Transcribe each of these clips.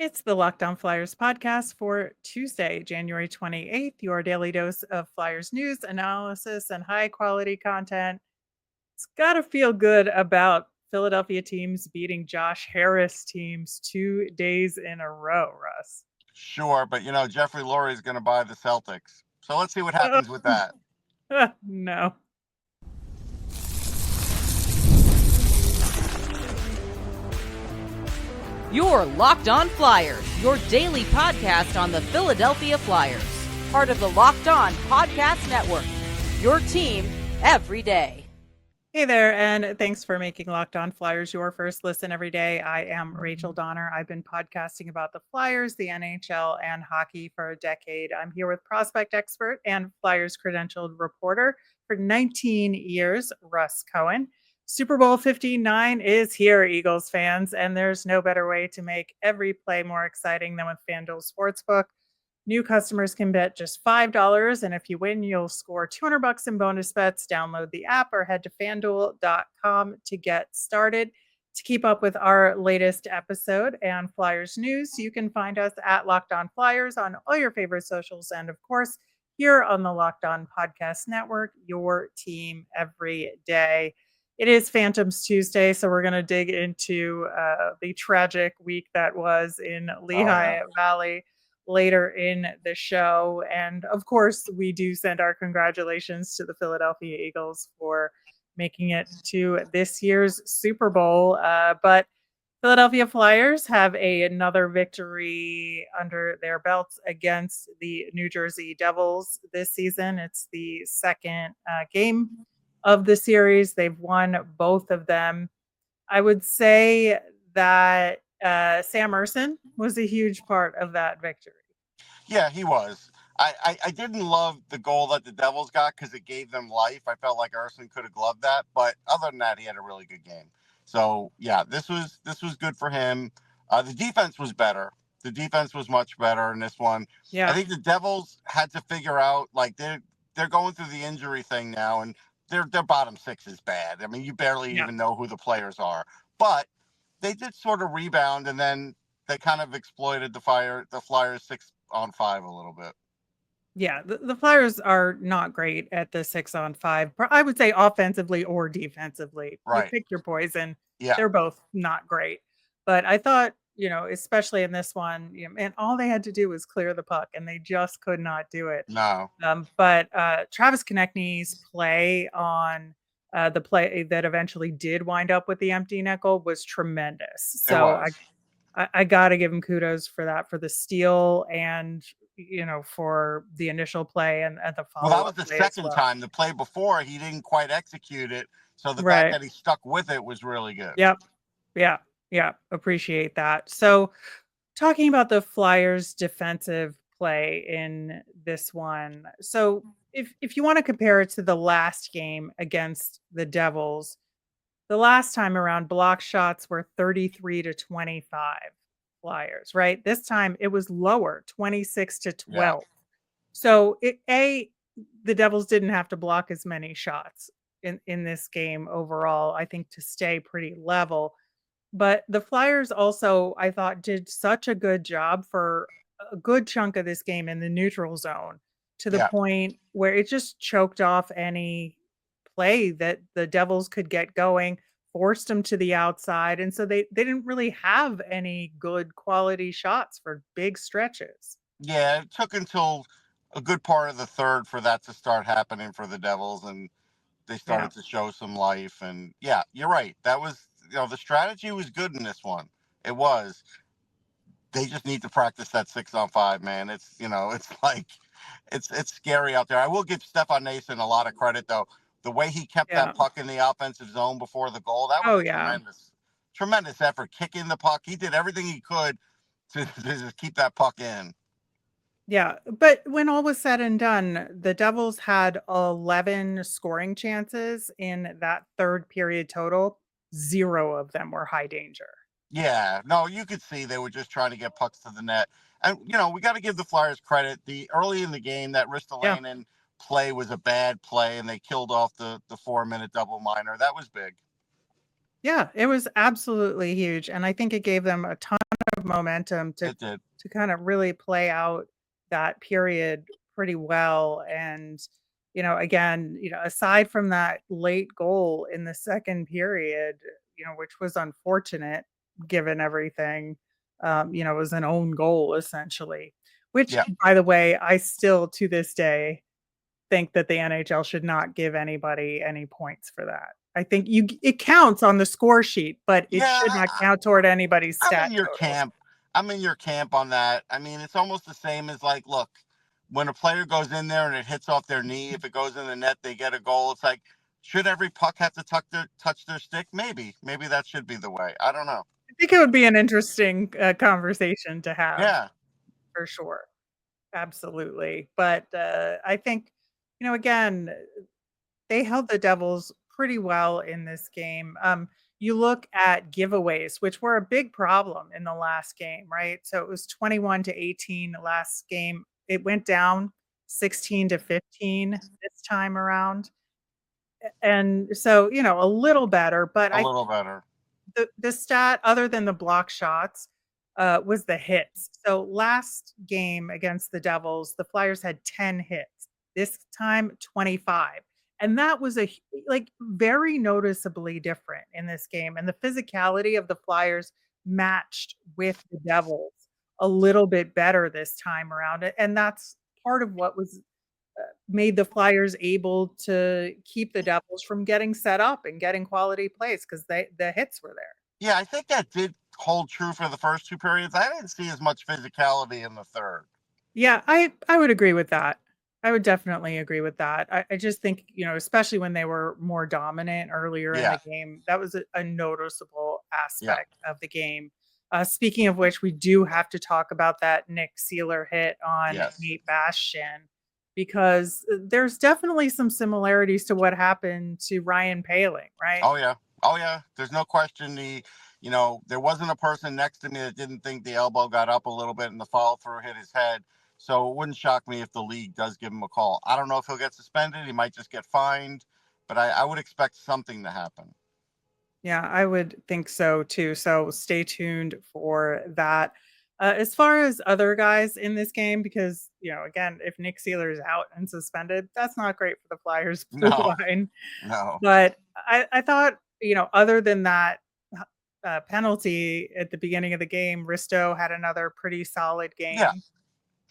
It's the Locked On Flyers podcast for Tuesday, January 28th, your daily dose of Flyers news, analysis, and high quality content. It's got to feel good about Philadelphia teams beating Josh Harris teams 2 days in a row, Russ. Sure, but Jeffrey Lurie is going to buy the Celtics. So let's see what happens with that. No. Your Locked On Flyers, your daily podcast on the Philadelphia Flyers. Part of the Locked On Podcast Network. Your team every day. Hey there, and thanks for making Locked On Flyers your first listen every day. I am Rachel Donner. I've been podcasting about the Flyers, the NHL, and hockey for a decade. I'm here with prospect expert and Flyers credentialed reporter for 19 years, Russ Cohen. Super Bowl 59 is here, Eagles fans, and there's no better way to make every play more exciting than with FanDuel Sportsbook. New customers can bet just $5, and if you win, you'll score $200 in bonus bets. Download the app or head to FanDuel.com to get started. To keep up with our latest episode and Flyers news, you can find us at Locked On Flyers on all your favorite socials, and of course, here on the Locked On Podcast Network, your team every day. It is Phantoms Tuesday, so we're going to dig into the tragic week that was in Lehigh Valley later in the show. And of course, we do send our congratulations to the Philadelphia Eagles for making it to this year's Super Bowl. But Philadelphia Flyers have another victory under their belts against the New Jersey Devils this season. It's the second game of the series. They've won both of them. I would say that Sam Ersson was a huge part of that victory. Yeah, he was. I didn't love the goal that the Devils got because it gave them life. I felt like Ersson could have gloved that, but other than that, he had a really good game. So yeah, this was good for him. The defense was better. The defense was much better in this one. Yeah, I think the Devils had to figure out, like, they're going through the injury thing now, and their bottom six is bad. I mean, you barely even know who the players are. But they did sort of rebound, and then they kind of exploited the Flyers 6-on-5 a little bit. Yeah, the Flyers are not great at the 6-on-5. I would say offensively or defensively. Right. You pick your poison. Yeah. They're both not great. But I thought, especially in this one, and all they had to do was clear the puck, and they just could not do it. No. But Travis Konechny's play on the play that eventually did wind up with the empty nickel was tremendous. So I got to give him kudos for that, for the steal and, for the initial play and the follow-up. Well, that was the second time. The play before, he didn't quite execute it. So the fact that he stuck with it was really good. Yep. Yeah. Appreciate that. So talking about the Flyers' defensive play in this one. So if you want to compare it to the last game against the Devils, the last time around, block shots were 33-25 Flyers, right? This time it was lower, 26-12. Yeah. So the Devils didn't have to block as many shots in this game overall, I think, to stay pretty level. But the Flyers also, I thought, did such a good job for a good chunk of this game in the neutral zone, to the point where it just choked off any play that the Devils could get going, forced them to the outside. And so they didn't really have any good quality shots for big stretches. Yeah, it took until a good part of the third for that to start happening for the Devils, and they started to show some life. And yeah, you're right. That was, the strategy was good in this one. It was. They just need to practice that 6-on-5, man. It's, it's like, it's scary out there. I will give Stefan Noesen a lot of credit, though. The way he kept that puck in the offensive zone before the goal, that was tremendous effort. Kicking the puck. He did everything he could to just keep that puck in. Yeah, but when all was said and done, the Devils had 11 scoring chances in that third period total. 0 of them were high danger. Yeah, no, you could see they were just trying to get pucks to the net. And, we got to give the Flyers credit. The early in the game, that Ristolainen play was a bad play, and they killed off the 4-minute double minor. That was big. Yeah, it was absolutely huge. And I think it gave them a ton of momentum It did. to kind of really play out that period pretty well. And, again, aside from that late goal in the second period, which was unfortunate given everything, it was an own goal essentially, which, Yeah. by the way, I still to this day think that the NHL should not give anybody any points for that. I think it counts on the score sheet, but it Yeah, should not count toward anybody's I'm stat in your totals. camp. I'm in your camp on that. I mean, it's almost the same as like, look, when a player goes in there and it hits off their knee, if it goes in the net, they get a goal. It's like, should every puck have to touch their stick? Maybe that should be the way. I don't know. I think it would be an interesting conversation to have Yeah, for sure. Absolutely. But I think, again, they held the Devils pretty well in this game. You look at giveaways, which were a big problem in the last game, right? So it was 21-18 last game. It went down 16-15 this time around. And so, a little better, but a little better. the stat other than the block shots was the hits. So last game against the Devils, the Flyers had 10 hits. This time 25. And that was like very noticeably different in this game. And the physicality of the Flyers matched with the Devils a little bit better this time around. And that's part of what was made the Flyers able to keep the Devils from getting set up and getting quality plays because the hits were there. Yeah, I think that did hold true for the first two periods. I didn't see as much physicality in the third. Yeah, I would agree with that. I would definitely agree with that. I just think, especially when they were more dominant earlier in Yeah. the game, that was a noticeable Yeah. aspect of the game. Speaking of which, we do have to talk about that Nick Seeler hit on Yes. Nate Bastian because there's definitely some similarities to what happened to Ryan Poehling, right? Oh yeah. There's no question. There wasn't a person next to me that didn't think the elbow got up a little bit and the follow through hit his head. So it wouldn't shock me if the league does give him a call. I don't know if he'll get suspended. He might just get fined, but I would expect something to happen. Yeah, I would think so too. So stay tuned for that. As far as other guys in this game, because again, if Nick Seeler is out and suspended, that's not great for the Flyers blue No. line. No. But I thought, other than that penalty at the beginning of the game, Risto had another pretty solid game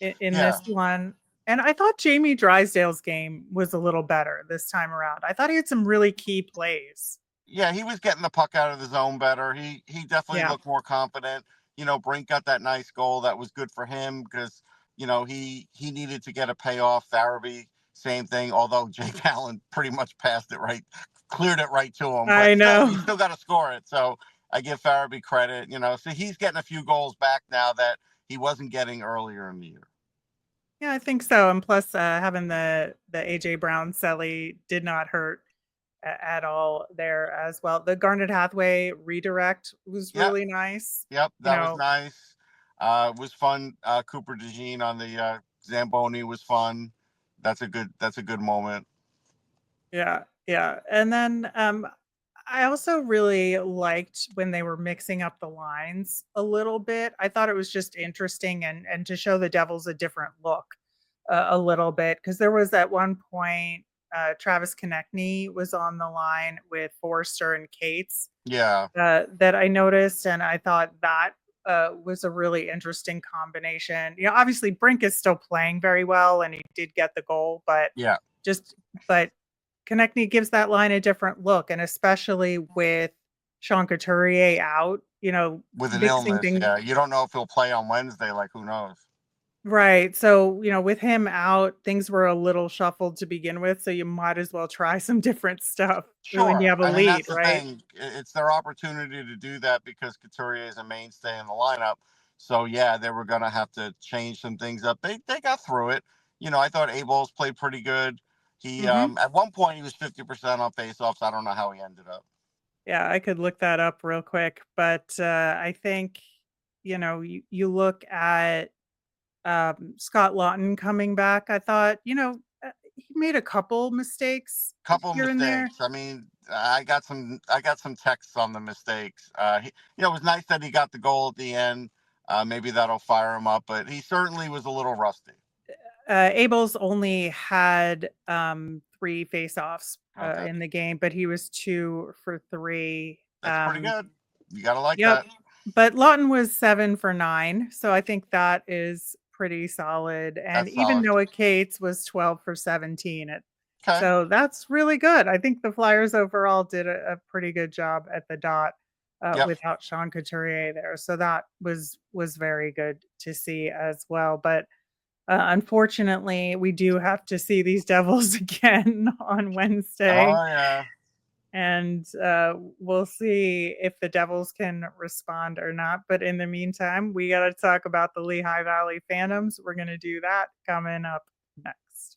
in Yeah. this one. And I thought Jamie Drysdale's game was a little better this time around. I thought he had some really key plays. Yeah, he was getting the puck out of the zone better. He definitely looked more confident. Brink got that nice goal. That was good for him because, he needed to get a payoff. Farabee, same thing, although Jake Allen pretty much cleared it right to him. But I know. He still got to score it. So I give Farabee credit, so he's getting a few goals back now that he wasn't getting earlier in the year. Yeah, I think so. And plus, having the AJ Brown celly did not hurt at all there as well. The Garnet Hathaway redirect was really nice. Yep, that was nice. It was fun. Cooper DeJean on the Zamboni was fun. That's a good moment. Yeah. And then I also really liked when they were mixing up the lines a little bit. I thought it was just interesting and to show the Devils a different look a little bit because there was at one point Travis Konechny was on the line with Forster and Cates. Yeah. That I noticed, and I thought that was a really interesting combination. Obviously Brink is still playing very well, and he did get the goal, but Konechny gives that line a different look, and especially with Sean Couturier out, with an illness. Yeah, you don't know if he'll play on Wednesday. Like, who knows? Right. So, with him out, things were a little shuffled to begin with. So you might as well try some different stuff when you have a lead, that's the right? thing. It's their opportunity to do that because Couturier is a mainstay in the lineup. So yeah, they were gonna have to change some things up. They got through it. I thought A-Balls played pretty good. He at one point he was 50% on faceoffs. I don't know how he ended up. Yeah, I could look that up real quick, but I think you look at Scott Lawton coming back. I thought he made a couple mistakes here and there. I mean, I got some texts on the mistakes. It was nice that he got the goal at the end. Maybe that'll fire him up, but he certainly was a little rusty. Abel's only had 3 face-offs Okay. in the game, but he was 2 for 3. That's pretty good. You got to like Yep. that. But Lawton was 7 for 9, so I think that is pretty solid. And That's even solid. Noah Cates was 12 for 17. Okay. So that's really good. I think the Flyers overall did a pretty good job at the dot Yep. without Sean Couturier there. So that was very good to see as well. But unfortunately, we do have to see these Devils again on Wednesday. Oh, yeah. And we'll see if the Devils can respond or not. But in the meantime, we got to talk about the Lehigh Valley Phantoms. We're going to do that coming up next.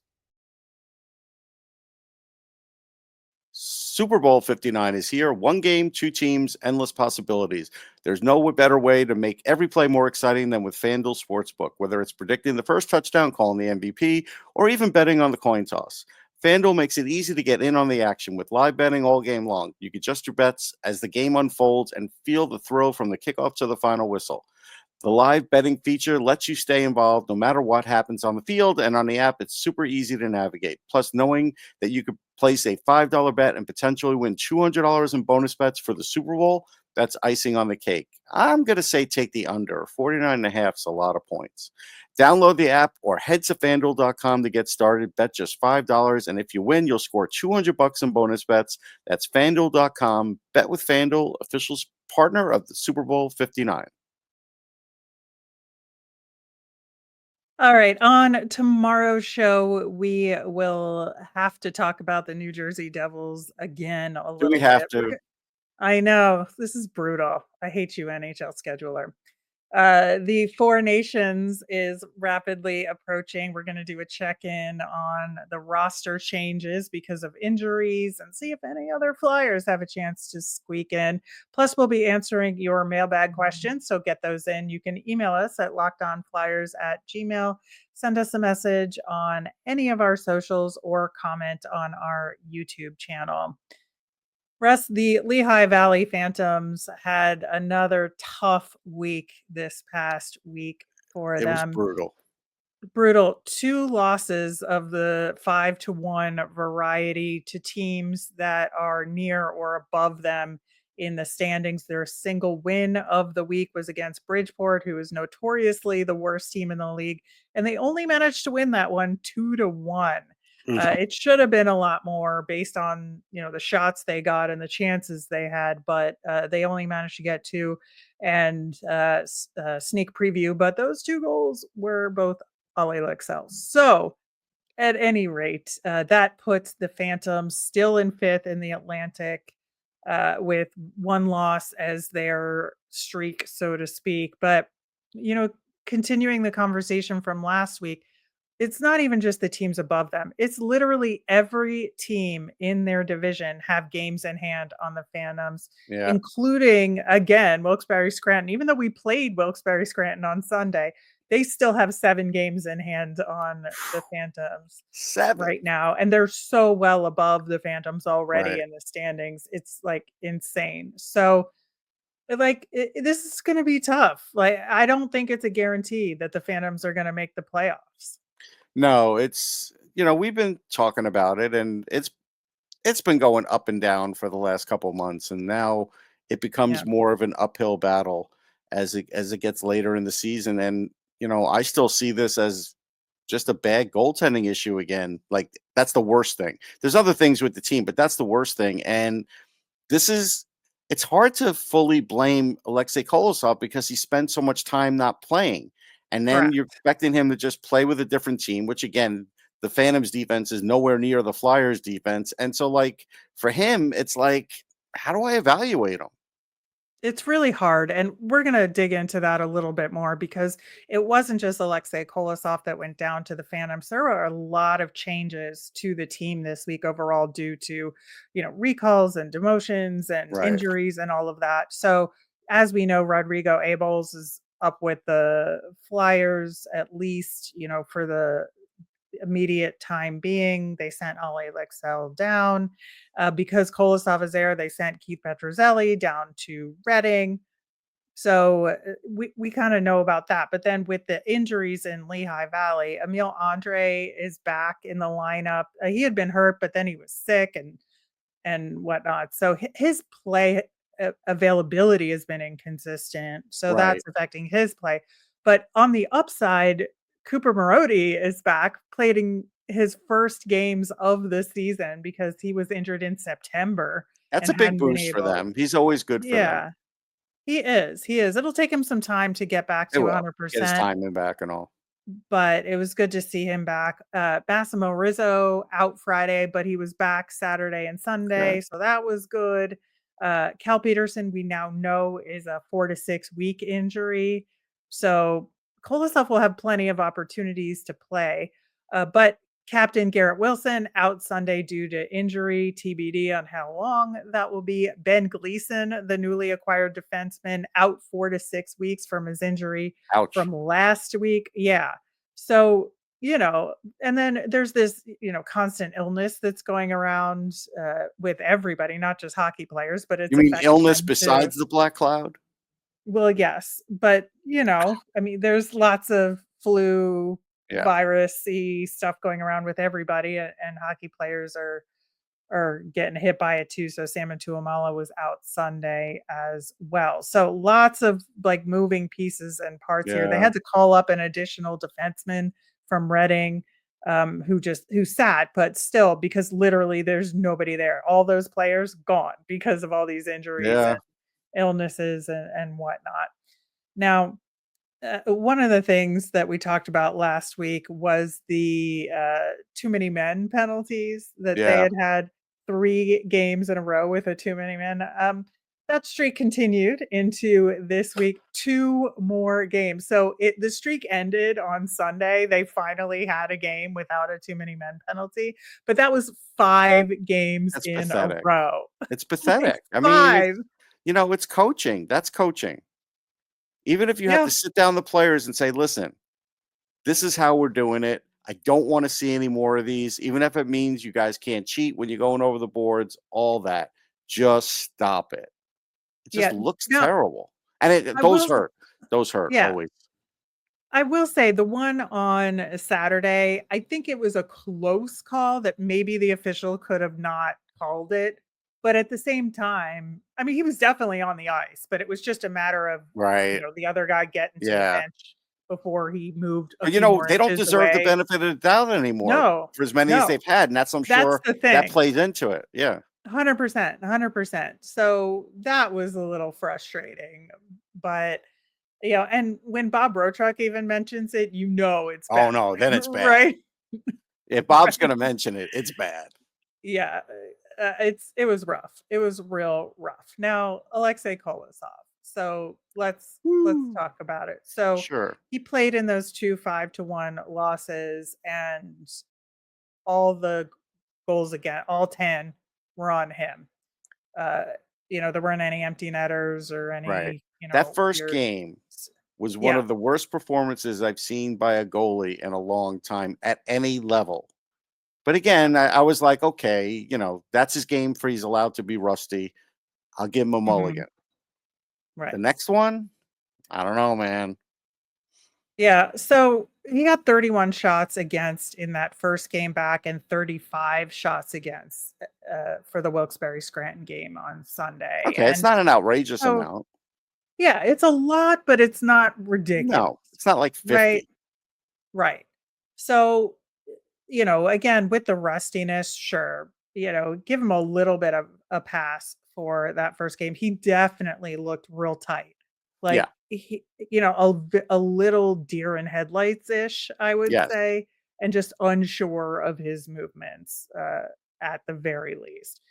Super Bowl 59 is here. One game, two teams, endless possibilities. There's no better way to make every play more exciting than with FanDuel Sportsbook, whether it's predicting the first touchdown, calling the MVP, or even betting on the coin toss. FanDuel makes it easy to get in on the action with live betting all game long. You can adjust your bets as the game unfolds and feel the thrill from the kickoff to the final whistle. The live betting feature lets you stay involved no matter what happens on the field, and on the app, it's super easy to navigate. Plus, knowing that you could place a $5 bet and potentially win $200 in bonus bets for the Super Bowl, that's icing on the cake. I'm going to say take the under. 49.5 is a lot of points. Download the app or head to FanDuel.com to get started. Bet just $5, and if you win, you'll score $200 in bonus bets. That's FanDuel.com. Bet with FanDuel, official partner of the Super Bowl 59. All right. On tomorrow's show, we will have to talk about the New Jersey Devils again a little Do we have bit. to? I know. This is brutal. I hate you, NHL scheduler. The Four Nations is rapidly approaching. We're going to do a check-in on the roster changes because of injuries and see if any other Flyers have a chance to squeak in. Plus, we'll be answering your mailbag questions, so get those in. You can email us at lockedonflyers@gmail.com. Send us a message on any of our socials or comment on our YouTube channel. Russ, the Lehigh Valley Phantoms had another tough week this past week for It was them. brutal. Brutal. 2 losses of the 5-1 variety to teams that are near or above them in the standings. Their single win of the week was against Bridgeport, who is notoriously the worst team in the league, and they only managed to win that one 2-1. It should have been a lot more based on the shots they got and the chances they had, but they only managed to get 2. And sneak preview, but those 2 goals were both Olle Lycksell. So at any rate, that puts the Phantoms still in 5th in the Atlantic with 1 loss as their streak, so to speak. But continuing the conversation from last week, it's not even just the teams above them. It's literally every team in their division have games in hand on the Phantoms, including, again, Wilkes-Barre Scranton. Even though we played Wilkes-Barre Scranton on Sunday, they still have 7 games in hand on the Phantoms 7 right now. And they're so well above the Phantoms already Right. in the standings. It's like insane. So this is going to be tough. Like, I don't think it's a guarantee that the Phantoms are going to make the playoffs. No, it's we've been talking about it, and it's been going up and down for the last couple of months, and now it becomes Yeah. more of an uphill battle as it gets later in the season. And I still see this as just a bad goaltending issue again. Like, that's the worst thing. There's other things with the team, but that's the worst thing. And it's hard to fully blame Aleksei Kolosov because he spent so much time not playing. And then you're Correct. expecting him to just play with a different team, which again, the Phantoms defense is nowhere near the Flyers defense. And so, like, for him, it's like, how do I evaluate him? It's really hard, and we're gonna dig into that a little bit more because it wasn't just Aleksei Kolosov that went down to the Phantoms. There were a lot of changes to the team this week overall due to, recalls and demotions and Right. injuries and all of that. So, as we know, Rodrigo Abels is up with the Flyers at least, for the immediate time being. They sent Olle Lycksell down. Because Kolosov is there, they sent Keith Petruzzelli down to Reading. So we kind of know about that. But then with the injuries in Lehigh Valley, Emil Andre is back in the lineup. He had been hurt, but then he was sick and whatnot. So his play availability has been inconsistent. So Right. that's affecting his play. But on the upside, Cooper Marody is back playing his first games of the season because he was injured in September That's and a big hadn't been boost for able. them. He's always good for them. Yeah, he is. He is. It'll take him some time to get back They to will get his 100%, timing back and all. but it was good to see him back. Massimo Rizzo out Friday, but he was back Saturday and Okay. Sunday, so that was good. Cal Peterson, we now know, is a 4 to 6 week injury, so Kolosov will have plenty of opportunities to play. But Captain Garrett Wilson out Sunday due to injury, TBD on how long that will be. Ben Gleason, the newly acquired defenseman, out 4 to 6 weeks from his injury Ouch. from last week. Yeah. So, and then there's this, constant illness that's going around with everybody, not just hockey players, but You it's mean affecting illness them too. besides the black cloud? Well, yes, but I mean, there's lots of flu, Yeah. virusy stuff going around with everybody, and hockey players are getting hit by it too. So Sam Tuamala was out Sunday as well. So lots of like moving pieces and parts here. They Yeah. had to call up an additional defenseman from Reading, who sat, but still, because literally there's nobody there. All those players gone because of all these injuries Yeah. and illnesses and whatnot. Now, one of the things that we talked about last week was the too many men penalties that they Yeah. had 3 games in a row with a too many men. That streak continued into this week, 2 more games. So the streak ended on Sunday. They finally had a game without a too many men penalty, but that was 5 games That's in a pathetic. row. It's Like pathetic. I mean, five. it's coaching. That's coaching. Even if you have Yeah. to sit down the players and say, listen, this is how we're doing it. I don't want to see any more of these, even if it means you guys can't cheat when you're going over the boards, all that. Just stop it. It just Yeah. looks No, terrible. And I those will. hurt. Those hurt Yeah. always. I will say the one on Saturday, I think it was a close call that maybe the official could have not called it. But at the same time, I mean, he was definitely on the ice, but it was just a matter of, Right. the other guy getting to the Yeah. bench before he moved a But, few more they don't inches deserve the away. benefit of the doubt anymore No, for as many as no, they've had. And I'm that's sure the that thing. plays into it. Yeah. 100%, 100%. So that was a little frustrating, but and when Bob Rochuk even mentions it, it's Oh, bad, no. Then it's bad. right? If Bob's going to mention it, it's bad. Yeah, it was rough. It was real rough. Now, Aleksei Kolosov. So let's Woo. talk about it. So Sure. he played in those 2 5-1 losses, and all the goals again, all 10 were on him. There weren't any empty netters or Right. any, That first weird. game was one Yeah. of the worst performances I've seen by a goalie in a long time at any level. But again, I was like, okay, that's his game for he's allowed to be rusty. I'll give him a Mhm. mulligan. Right. The next one, I don't know, man. Yeah, so he got 31 shots against in that first game back and 35 shots against for the Wilkes-Barre Scranton game on Sunday. Okay, it's And not an outrageous so, amount. yeah, it's a lot, but it's not ridiculous. No, it's not like 50. Right. Right. So, again, with the rustiness, sure, give him a little bit of a pass for that first game. He definitely looked real tight. Yeah. Like he, a little deer in headlights ish, I would Yes. say, and just unsure of his movements at the very least.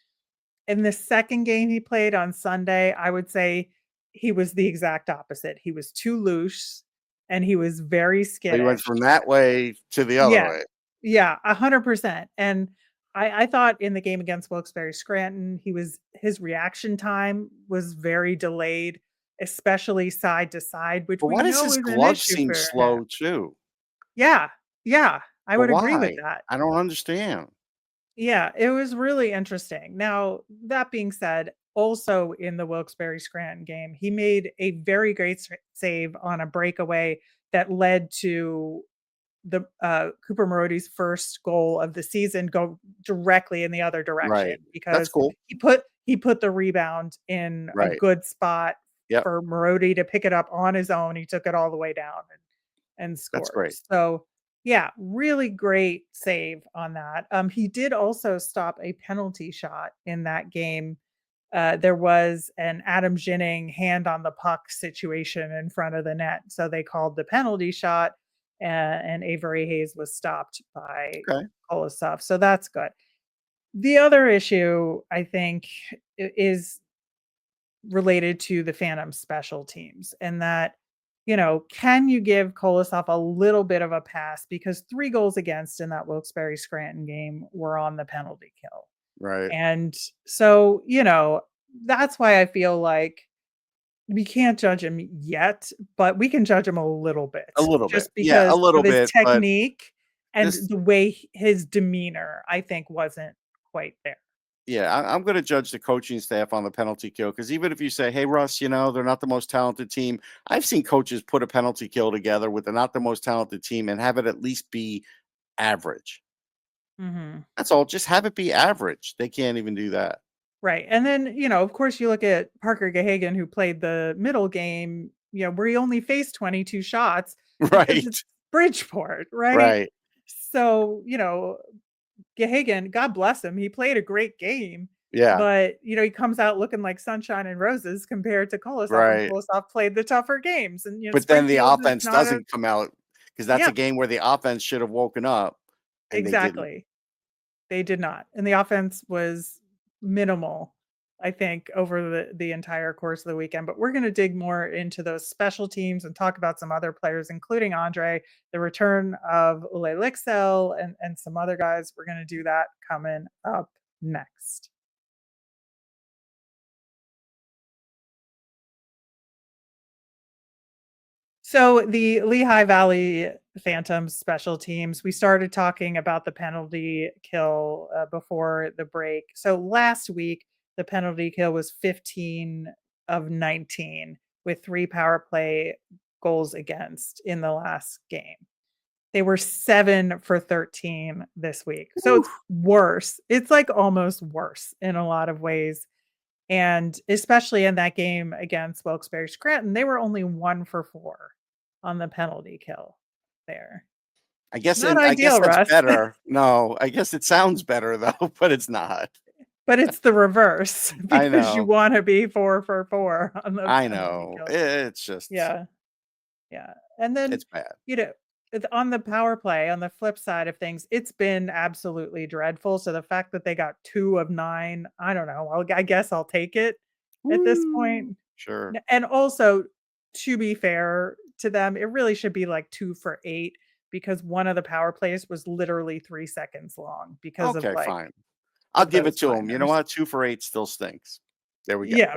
In the second game he played on Sunday, I would say he was the exact opposite. He was too loose and he was very So you went skittish. from that way to the other Yeah. way. Yeah, 100%. And I thought in the game against Wilkes-Barre Scranton, his reaction time was very delayed, especially side to side, which But we why does know his is an glove issue seem for him. slow too? Yeah. Yeah, I But would agree with why? that. I don't understand. Yeah, it was really interesting. Now, that being said, also in the Wilkes-Barre Scranton game. He made a very great save on a breakaway that led to the Cooper Marody's first goal of the season go directly in the other direction Right. That's because cool. he put the rebound in a Right. good spot Yep. for Marody to pick it up on his own. He took it all the way down and That's scored. great. So yeah, really great save on that. He did also stop a penalty shot in that game. There was an Adam Ginning hand on the puck situation in front of the net. So they called the penalty shot, and Avery Hayes was stopped by Okay. Kolosov. So that's good. The other issue, I think, is related to the Phantom special teams, and that, can you give Kolosov a little bit of a pass because 3 goals against in that Wilkes-Barre Scranton game were on the penalty kill. Right. And so, that's why I feel like we can't judge him yet, but we can judge him a little bit. A little bit. Just Yeah, a because little of his bit, but technique and this the way his demeanor, I think, wasn't quite there. Yeah, I'm going to judge the coaching staff on the penalty kill because even if you say, "Hey, Russ, they're not the most talented team," I've seen coaches put a penalty kill together with the not the most talented team and have it at least be average. Mhm. That's all. Just have it be average. They can't even do that. Right, and then, of course, you look at Parker Gahagan, who played the middle game, where he only faced 22 shots because Right. it's Bridgeport, right? Right. So, Gahagan, God bless him, he played a great game, Yeah. but, he comes out looking like sunshine and roses compared to Kolosov, and Right. Kolosov played the tougher games, and, But then the Springfield is offense not a doesn't come out because that's a Yeah, game where the offense should have woken up and they didn't. exactly. They did not, and the offense was minimal, I think, over the entire course of the weekend, but we're gonna dig more into those special teams and talk about some other players, including Andre, the return of Olle Lycksell, and some other guys. We're gonna do that coming up next. So the Lehigh Valley Phantoms special teams, we started talking about the penalty kill before the break. So last week, the penalty kill was 15 of 19 with 3 power play goals against in the last game. They were 7 for 13 this week. So it's worse. It's like almost worse in a lot of ways. And especially in that game against Wilkes-Barre Scranton, they were only 1 for 4 on the penalty kill there. I guess Not I guess ideal, that's Russ, better. No, I guess it sounds better though, but it's not. but it's the reverse I because you know. wanna be 4 for 4 on the I penalty know. kill. It's just Yeah, yeah. And then, it's bad. you know, on the power play, on the flip side of things, it's been absolutely dreadful. So the fact that they got 2 of 9, I don't know. I guess I'll take it at this Woo. point. Sure. And also, to be fair to them, it really should be like 2 for 8 because one of the power plays was literally 3 seconds long because Okay, like fine. I'll of give it those to them. You know timers. what? 2 for 8 still stinks. There we go. Yeah.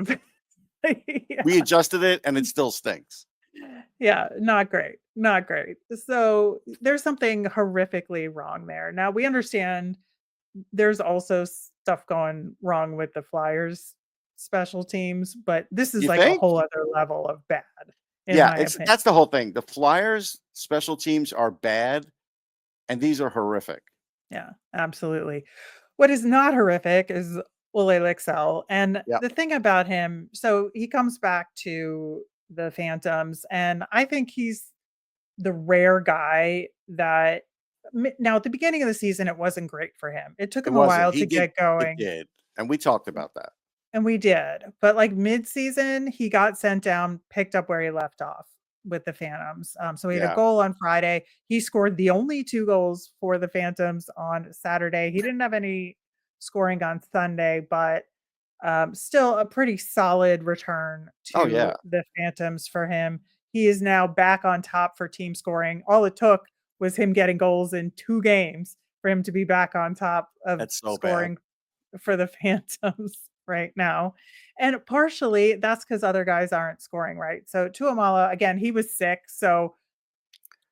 Yeah. We adjusted it and it still stinks. Yeah, not great. Not great. So there's something horrifically wrong there. Now we understand there's also stuff going wrong with the Flyers special teams, but this is You like a think? whole other level of bad, in Yeah, my opinion. that's the whole thing. The Flyers special teams are bad and these are horrific. Yeah, absolutely. What is not horrific is Olle Lycksell, and Yep. the thing about him, so he comes back to the Phantoms, and I think he's the rare guy that now at the beginning of the season, it wasn't great for him. It took It him a wasn't. while He to did get it going, did. And we talked about that. and we did, but like mid-season, he got sent down, picked up where he left off with the Phantoms. So he had a Yeah. goal on Friday. He scored the only 2 goals for the Phantoms on Saturday. He didn't have any scoring on Sunday, but still a pretty solid return Oh to yeah. the Phantoms for him. He is now back on top for team scoring. All it took was him getting goals in 2 games for him to be back on top of That's so bad. scoring for the Phantoms right now. And partially that's because other guys aren't scoring right. So Tuamala, again, he was sick. So,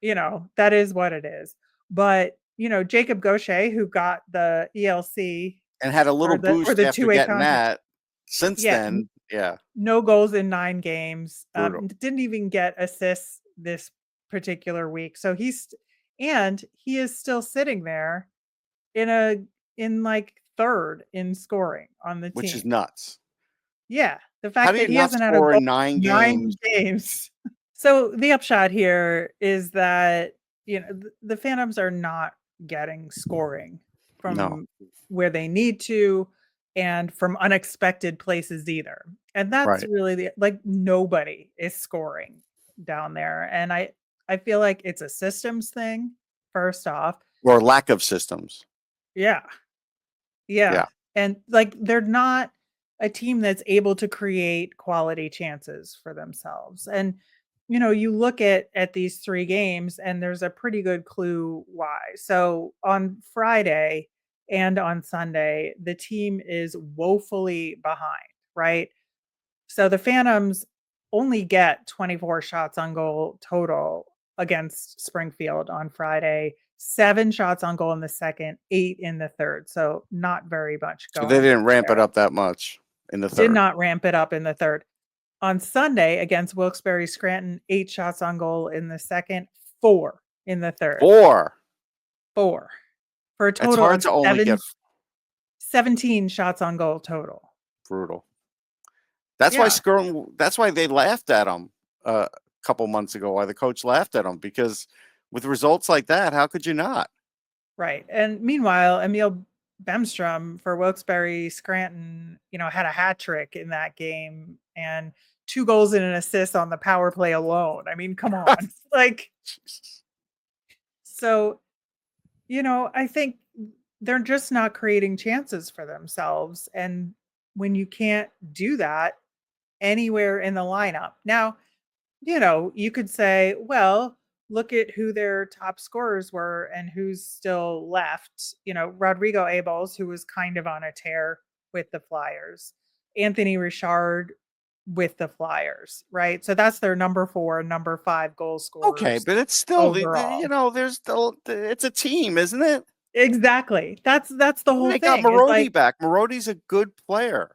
that is what it is. But, Jacob Gaucher, who got the ELC And had a little or boost the after two-way getting contract. that. Since Yeah, then, yeah, no goals in 9 games. brutal. Didn't even get assists this particular week. So he is still sitting there in like third in scoring on the Which is team. nuts. Yeah, the How fact do that you he not hasn't had a score goal in 9 in 9 games? games. So the upshot here is that, the Phantoms are not getting scoring No. from where they need to and from unexpected places either. And that's Right. really nobody is scoring down there. And I feel like it's a systems thing, first off. Or lack of systems. Yeah. Yeah. Yeah. And they're not a team that's able to create quality chances for themselves. And you look at these 3 games and there's a pretty good clue why. So on Friday and on Sunday, the team is woefully behind, right? So the Phantoms only get 24 shots on goal total against Springfield on Friday, 7 shots on goal in the second, 8 in the third. So not very much So they going didn't ramp it there. up that much in the Did third. not ramp it up in the third. On Sunday against Wilkes-Barre Scranton, 8 shots on goal in the second, 4 in the third. 4. 4. For a It's total hard of to only get 17 shots on goal total. brutal. That's Yeah. that's why they laughed at him a couple months ago, why the coach laughed at him, because with results like that, how could you not? Right. And meanwhile, Emil Bemstrom for Wilkes-Barre Scranton, had a hat trick in that game and 2 goals and an assist on the power play alone. I mean, come on. So, I think they're just not creating chances for themselves. And when you can't do that anywhere in the lineup. Now, you could say, well, look at who their top scorers were and who's still left. Rodrigo Abels, who was kind of on a tear with the Flyers, Anthony Richard with the Flyers, right? So that's their number 4, number 5 goal scorers. Okay, but it's still overall. there's still, it's a team, isn't it? Exactly. That's the whole They thing. got Marody back. Marody's a good player.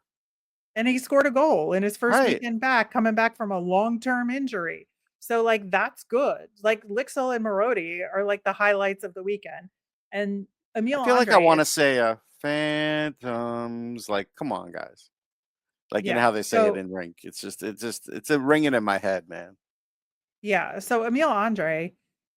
And he scored a goal in his first Right. weekend back, coming back from a long-term injury. So that's good. Lycksell and Marody are the highlights of the weekend. And Emil I feel like I Andre want to say Phantoms. Come on, guys. You know how they say it in rink. It's a ringing in my head, man. Yeah. So Emil Andre,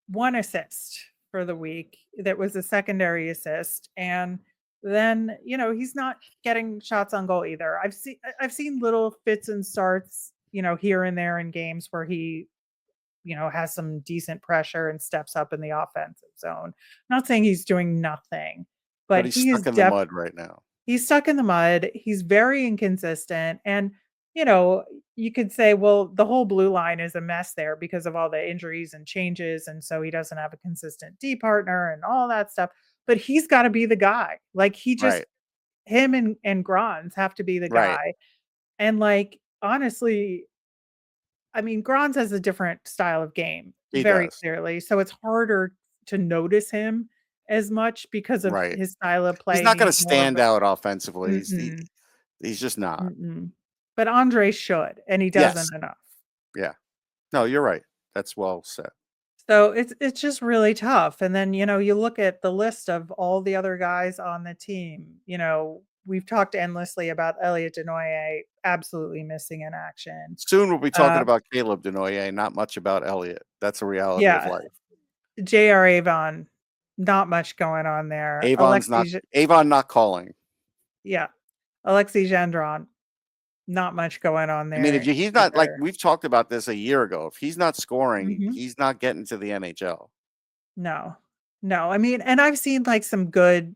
1 assist for the week. That was a secondary assist. And then, he's not getting shots on goal either. I've seen little fits and starts, here and there in games where he, has some decent pressure and steps up in the offensive zone. I'm not saying he's doing nothing, but he's he is stuck in the mud right now. He's stuck in the mud. He's very inconsistent. And, you could say, well, the whole blue line is a mess there because of all the injuries and changes. And so he doesn't have a consistent D partner and all that stuff. But he's got to be the guy. Him and Grons have to be the Right. guy. And honestly, I mean, Grons has a different style of game, He very does. clearly. So it's harder to notice him as much because of his style of play. He's not going to stand out offensively. He's just not. But Andre should, and he doesn't enough. Yeah. No, you're right. That's well said. So it's just really tough. And then, you look at the list of all the other guys on the team. We've talked endlessly about Elliot Denoyer absolutely missing in action. Soon we'll be talking about Caleb Denoyer, not much about Elliot. That's a reality of life. J.R. Avon, not much going on there. Avon not calling. Yeah. Aleksei Gendron, not much going on there. I mean, if he's not we've talked about this a year ago. If he's not scoring, he's not getting to the NHL. No. I mean, and I've seen some good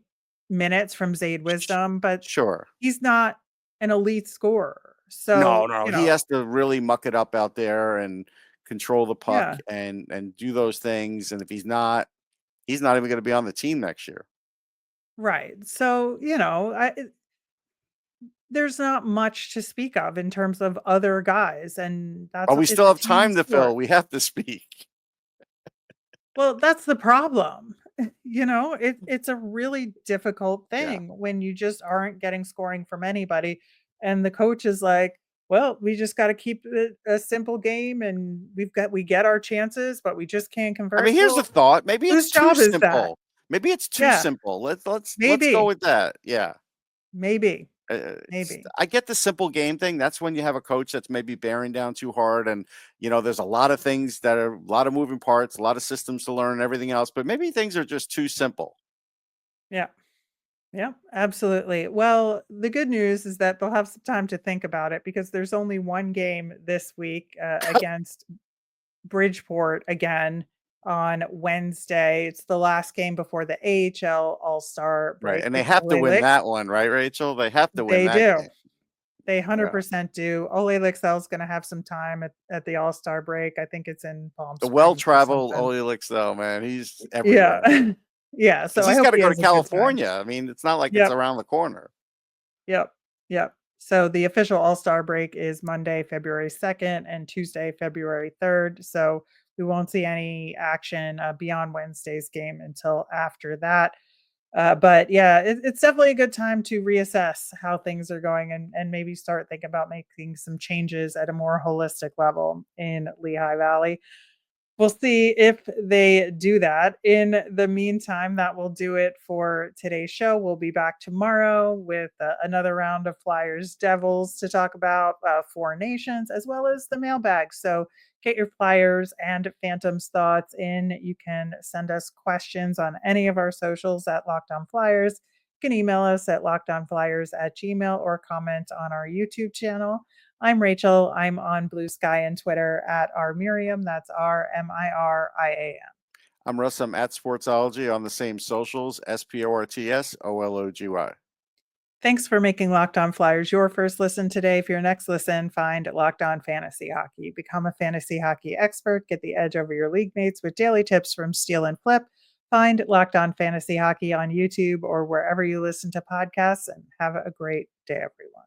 minutes from Zaid Wisdom, but sure, he's not an elite scorer. So no, he has to really muck it up out there and control the puck and do those things. And if he's not even going to be on the team next year. Right. So, there's not much to speak of in terms of other guys. And that's we still have time to fill. We have to speak. Well, that's the problem. It's a really difficult thing when you just aren't getting scoring from anybody. And the coach is like, well, we just got to keep it a simple game, and we get our chances, but we just can't convert. I mean, here's a Well, thought. Maybe it's whose too job is that? simple. Maybe it's too Yeah, simple. Let's go maybe, with that. Yeah. maybe, It's, maybe. I get the simple game thing. That's when you have a coach that's maybe bearing down too hard, and there's a lot of things that are a lot of moving parts, a lot of systems to learn, and everything else. But maybe things are just too simple. Yeah. Yeah, absolutely. Well, the good news is that they'll have some time to think about it because there's only one game this week against Bridgeport again on Wednesday. It's the last game before the AHL All-Star Right, break and they with have to Olle win Licks. that one, right, Rachel? They have to win They that do. game. They Yeah. 100% do. Olle Lycksell is going to have some time at the All-Star break. I think it's in Palm The Springs or well-traveled something. Olle Lycksell, man, he's everywhere. Yeah. Yeah, so Because I he's hope got to he go to has a good time. California. I mean, it's not like it's Yep. around the corner. Yep. Yep. So the official All-Star break is Monday, February 2nd and Tuesday, February 3rd. So we won't see any action beyond Wednesday's game until after that. But yeah, it's definitely a good time to reassess how things are going and maybe start thinking about making some changes at a more holistic level in Lehigh Valley. We'll see if they do that. In the meantime, that will do it for today's show. We'll be back tomorrow with another round of Flyers Devils to talk about Four Nations as well as the mailbag. So get your Flyers and Phantoms thoughts in. You can send us questions on any of our socials at Locked On Flyers. You can email us at lockedonflyers@gmail.com or comment on our YouTube channel. I'm Rachel. I'm on Blue Sky and Twitter at rmiriam. That's RMIRIAM. I'm Russ. I'm at Sportsology on the same socials, SPORTSOLOGY. Thanks for making Locked On Flyers your first listen today. For your next listen, find Locked On Fantasy Hockey. Become a fantasy hockey expert. Get the edge over your league mates with daily tips from Steal and Flip. Find Locked On Fantasy Hockey on YouTube or wherever you listen to podcasts, and have a great day, everyone.